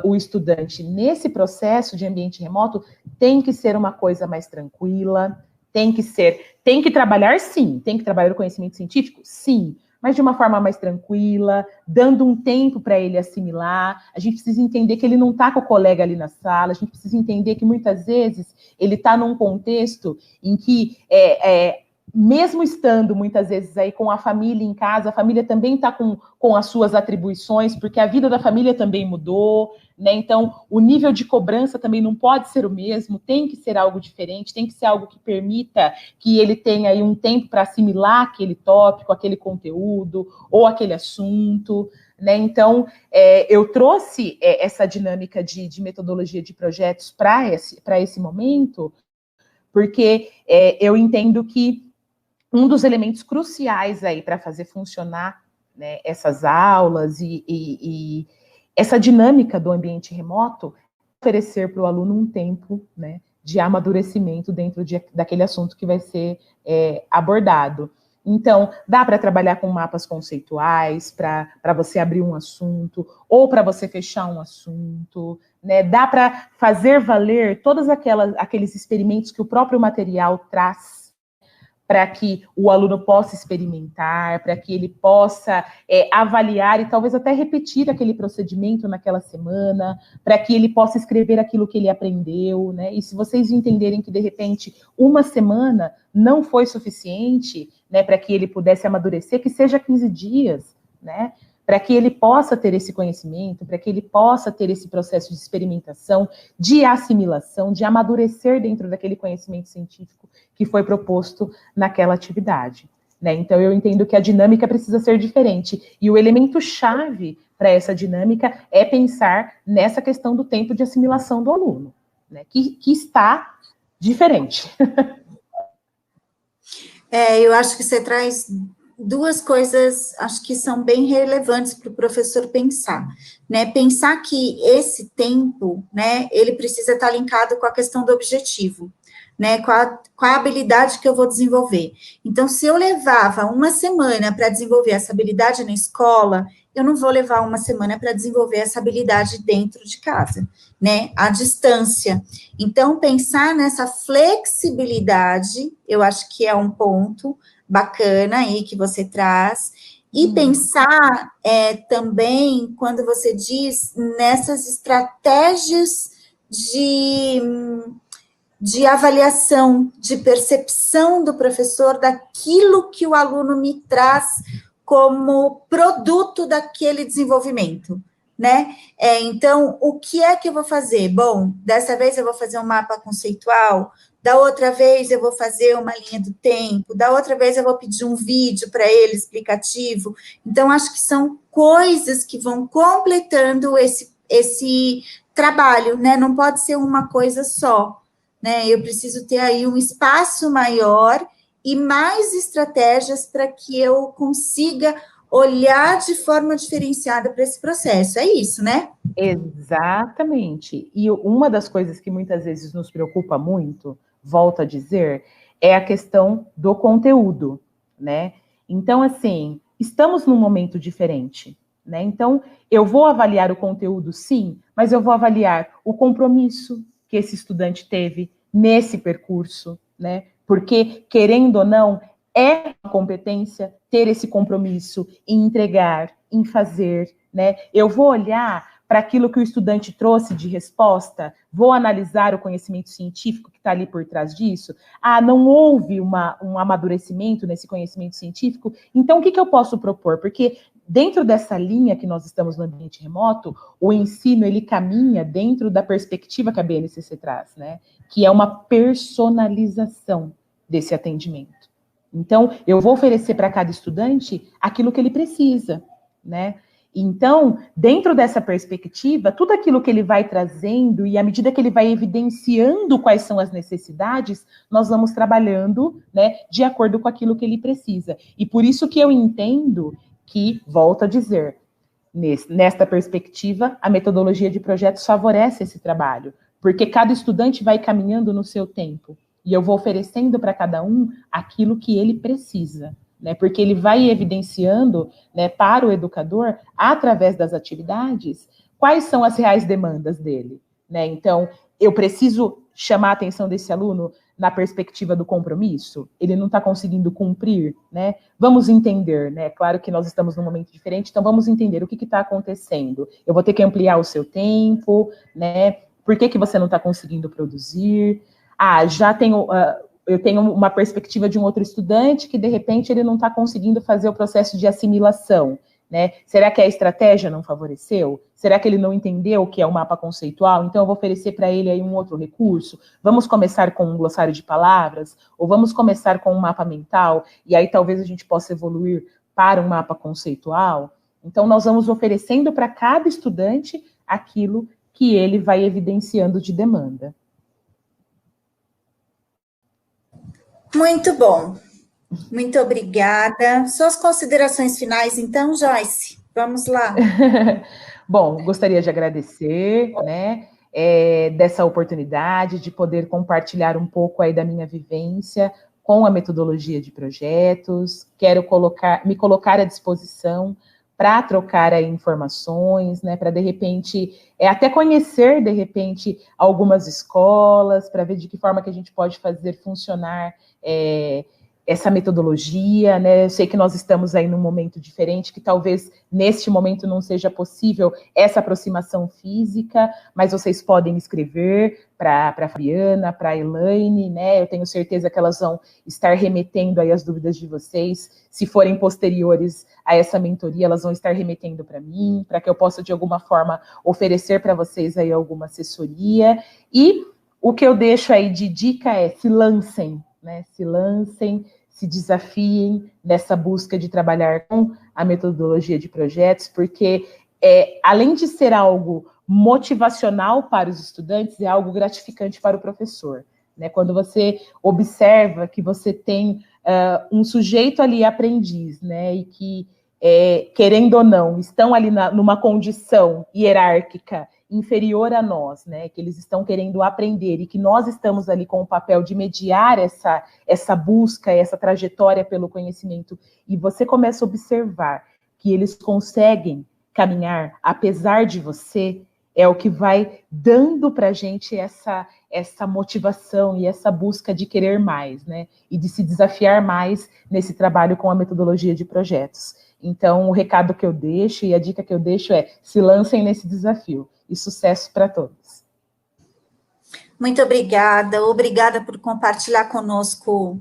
o estudante nesse processo de ambiente remoto tem que ser uma coisa mais tranquila, Tem que trabalhar, sim. Tem que trabalhar o conhecimento científico? Sim. Mas de uma forma mais tranquila, dando um tempo para ele assimilar. A gente precisa entender que ele não está com o colega ali na sala, a gente precisa entender que muitas vezes ele está num contexto em que, mesmo estando muitas vezes aí com a família em casa, a família também está com as suas atribuições, porque a vida da família também mudou, né? Então, o nível de cobrança também não pode ser o mesmo, tem que ser algo diferente, tem que ser algo que permita que ele tenha aí um tempo para assimilar aquele tópico, aquele conteúdo, ou aquele assunto, né? Então, eu trouxe essa dinâmica de metodologia de projetos para esse momento, porque eu entendo que um dos elementos cruciais aí para fazer funcionar, né, essas aulas e essa dinâmica do ambiente remoto, oferecer para o aluno um tempo, né, de amadurecimento dentro daquele assunto que vai ser abordado. Então, dá para trabalhar com mapas conceituais, para você abrir um assunto, ou para você fechar um assunto, né? Dá para fazer valer todos aqueles experimentos que o próprio material traz, para que o aluno possa experimentar, para que ele possa avaliar e talvez até repetir aquele procedimento naquela semana, para que ele possa escrever aquilo que ele aprendeu, né? E se vocês entenderem que, de repente, uma semana não foi suficiente, né, para que ele pudesse amadurecer, que seja 15 dias, né? Para que ele possa ter esse conhecimento, para que ele possa ter esse processo de experimentação, de assimilação, de amadurecer dentro daquele conhecimento científico que foi proposto naquela atividade, né? Então, eu entendo que a dinâmica precisa ser diferente. E o elemento-chave para essa dinâmica é pensar nessa questão do tempo de assimilação do aluno, né? Que está diferente. Eu acho que você traz duas coisas, acho que são bem relevantes para o professor pensar, né? Pensar que esse tempo, né, ele precisa estar linkado com a questão do objetivo, né? Qual a habilidade que eu vou desenvolver. Então, se eu levava uma semana para desenvolver essa habilidade na escola, eu não vou levar uma semana para desenvolver essa habilidade dentro de casa, né? À distância. Então, pensar nessa flexibilidade, eu acho que é um ponto bacana aí que você traz, e pensar também, quando você diz, nessas estratégias de avaliação, de percepção do professor daquilo que o aluno me traz como produto daquele desenvolvimento, né? Então, o que é que eu vou fazer? Bom, dessa vez eu vou fazer um mapa conceitual, da outra vez eu vou fazer uma linha do tempo, da outra vez eu vou pedir um vídeo para ele explicativo. Então, acho que são coisas que vão completando esse trabalho, né? Não pode ser uma coisa só, né? Eu preciso ter aí um espaço maior e mais estratégias para que eu consiga olhar de forma diferenciada para esse processo. É isso, né? Exatamente. E uma das coisas que muitas vezes nos preocupa muito, volto a dizer, é a questão do conteúdo, né? Então, assim, estamos num momento diferente, né? Então, eu vou avaliar o conteúdo, sim, mas eu vou avaliar o compromisso que esse estudante teve nesse percurso, né? Porque, querendo ou não, é uma competência ter esse compromisso em entregar, em fazer, né? Eu vou olhar para aquilo que o estudante trouxe de resposta, vou analisar o conhecimento científico que está ali por trás disso. Ah, não houve um amadurecimento nesse conhecimento científico, então o que eu posso propor? Porque dentro dessa linha que nós estamos no ambiente remoto, o ensino, ele caminha dentro da perspectiva que a BNCC traz, né? Que é uma personalização desse atendimento. Então, eu vou oferecer para cada estudante aquilo que ele precisa, né? Então, dentro dessa perspectiva, tudo aquilo que ele vai trazendo e à medida que ele vai evidenciando quais são as necessidades, nós vamos trabalhando, né, de acordo com aquilo que ele precisa. E por isso que eu entendo que, volto a dizer, nesta perspectiva, a metodologia de projetos favorece esse trabalho, porque cada estudante vai caminhando no seu tempo e eu vou oferecendo para cada um aquilo que ele precisa. Né, porque ele vai evidenciando, né, para o educador, através das atividades, quais são as reais demandas dele. Né? Então, eu preciso chamar a atenção desse aluno na perspectiva do compromisso? Ele não está conseguindo cumprir, né? Vamos entender, né? Claro que nós estamos num momento diferente, então vamos entender o que está acontecendo. Eu vou ter que ampliar o seu tempo, né? Por que você não está conseguindo produzir? Eu tenho uma perspectiva de um outro estudante que, de repente, ele não está conseguindo fazer o processo de assimilação, né? Será que a estratégia não favoreceu? Será que ele não entendeu o que é o mapa conceitual? Então, eu vou oferecer para ele aí um outro recurso. Vamos começar com um glossário de palavras? Ou vamos começar com um mapa mental? E aí, talvez, a gente possa evoluir para um mapa conceitual? Então, nós vamos oferecendo para cada estudante aquilo que ele vai evidenciando de demanda. Muito bom. Muito obrigada. Suas considerações finais, então, Joyce? Vamos lá. Bom, gostaria de agradecer, né, dessa oportunidade de poder compartilhar um pouco aí da minha vivência com a metodologia de projetos. Quero me colocar à disposição para trocar aí informações, né, para, de repente, até conhecer, de repente, algumas escolas, para ver de que forma que a gente pode fazer funcionar essa metodologia, né? Eu sei que nós estamos aí num momento diferente, que talvez neste momento não seja possível essa aproximação física, mas vocês podem escrever para a Fabiana, para a Elaine, né? Eu tenho certeza que elas vão estar remetendo aí as dúvidas de vocês. Se forem posteriores a essa mentoria, elas vão estar remetendo para mim, para que eu possa, de alguma forma, oferecer para vocês aí alguma assessoria. E o que eu deixo aí de dica é: se lancem, né? Se lancem, se desafiem nessa busca de trabalhar com a metodologia de projetos, porque além de ser algo motivacional para os estudantes, é algo gratificante para o professor, né? Quando você observa que você tem um sujeito ali aprendiz, né? E que, querendo ou não, estão ali numa condição hierárquica inferior a nós, né, que eles estão querendo aprender e que nós estamos ali com o papel de mediar essa busca, essa trajetória pelo conhecimento, e você começa a observar que eles conseguem caminhar apesar de você, é o que vai dando para a gente essa motivação e essa busca de querer mais, né, e de se desafiar mais nesse trabalho com a metodologia de projetos. Então, o recado que eu deixo e a dica que eu deixo é: se lancem nesse desafio. E sucesso para todos. Muito obrigada. Obrigada por compartilhar conosco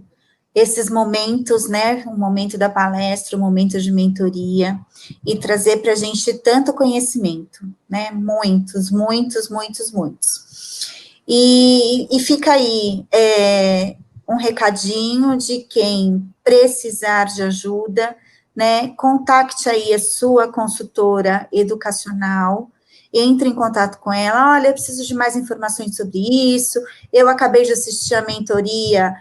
esses momentos, né? O momento da palestra, o momento de mentoria, e trazer para a gente tanto conhecimento, né? Muitos, muitos, muitos, muitos. E fica aí um recadinho de quem precisar de ajuda, né? Contacte aí a sua consultora educacional, entre em contato com ela. Olha, eu preciso de mais informações sobre isso, eu acabei de assistir a mentoria,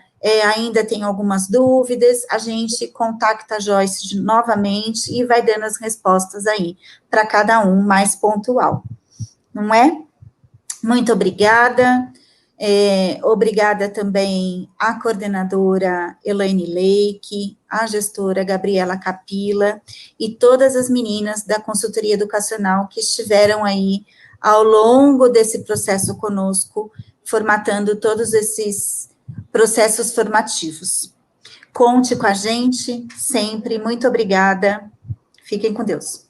ainda tenho algumas dúvidas. A gente contacta a Joyce novamente e vai dando as respostas aí, para cada um mais pontual, não é? Muito obrigada. Obrigada também à coordenadora Elaine Leike, à gestora Gabriela Capila e todas as meninas da consultoria educacional que estiveram aí ao longo desse processo conosco, formatando todos esses processos formativos. Conte com a gente sempre. Muito obrigada. Fiquem com Deus.